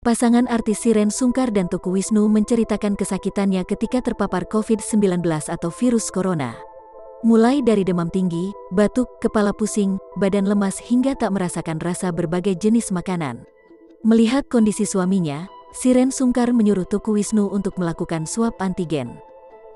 Pasangan artis Shireen Sungkar dan Teuku Wisnu menceritakan kesakitannya ketika terpapar COVID-19 atau virus corona. Mulai dari demam tinggi, batuk, kepala pusing, badan lemas hingga tak merasakan rasa berbagai jenis makanan. Melihat kondisi suaminya, Shireen Sungkar menyuruh Teuku Wisnu untuk melakukan swab antigen.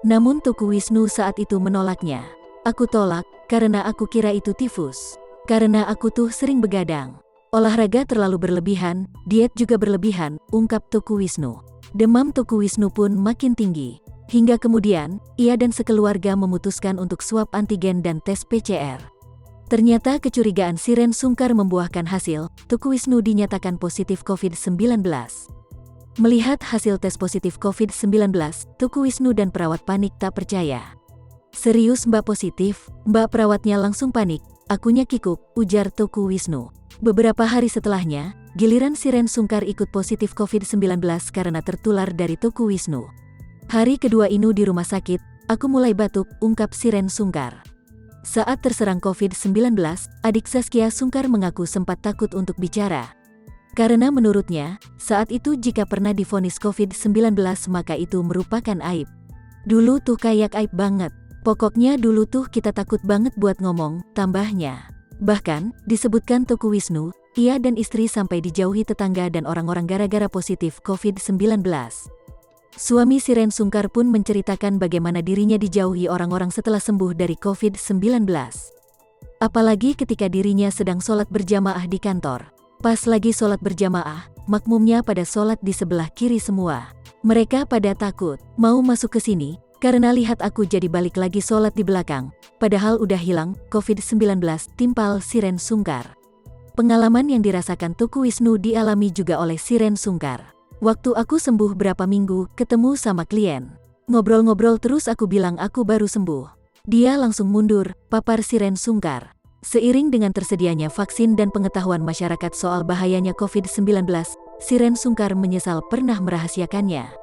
Namun Teuku Wisnu saat itu menolaknya. "Aku tolak, karena aku kira itu tifus. Karena aku tuh sering begadang. Olahraga terlalu berlebihan, diet juga berlebihan," ungkap Teuku Wisnu. Demam Teuku Wisnu pun makin tinggi. Hingga kemudian, ia dan sekeluarga memutuskan untuk swab antigen dan tes PCR. Ternyata kecurigaan Shireen Sungkar membuahkan hasil, Teuku Wisnu dinyatakan positif COVID-19. Melihat hasil tes positif COVID-19, Teuku Wisnu dan perawat panik tak percaya. "Serius Mbak positif?" "Mbak perawatnya langsung panik, akunya kikuk," ujar Teuku Wisnu. Beberapa hari setelahnya, giliran Shireen Sungkar ikut positif COVID-19 karena tertular dari Teuku Wisnu. "Hari kedua ini di rumah sakit, aku mulai batuk," ungkap Shireen Sungkar. Saat terserang COVID-19, adik Zaskia Sungkar mengaku sempat takut untuk bicara. Karena menurutnya, saat itu jika pernah divonis COVID-19 maka itu merupakan aib. "Dulu tuh kayak aib banget. Pokoknya dulu tuh kita takut banget buat ngomong," tambahnya. Bahkan, disebutkan Teuku Wisnu, ia dan istri sampai dijauhi tetangga dan orang-orang gara-gara positif COVID-19. Suami Shireen Sungkar pun menceritakan bagaimana dirinya dijauhi orang-orang setelah sembuh dari COVID-19. Apalagi ketika dirinya sedang sholat berjamaah di kantor. Pas lagi sholat berjamaah, makmumnya pada sholat di sebelah kiri semua. Mereka pada takut, mau masuk ke sini, karena lihat aku jadi balik lagi sholat di belakang, padahal udah hilang COVID-19, timpal Shireen Sungkar. Pengalaman yang dirasakan Teuku Wisnu dialami juga oleh Shireen Sungkar. "Waktu aku sembuh berapa minggu, ketemu sama klien. Ngobrol-ngobrol terus aku bilang aku baru sembuh. Dia langsung mundur," papar Shireen Sungkar. Seiring dengan tersedianya vaksin dan pengetahuan masyarakat soal bahayanya COVID-19, Shireen Sungkar menyesal pernah merahasiakannya.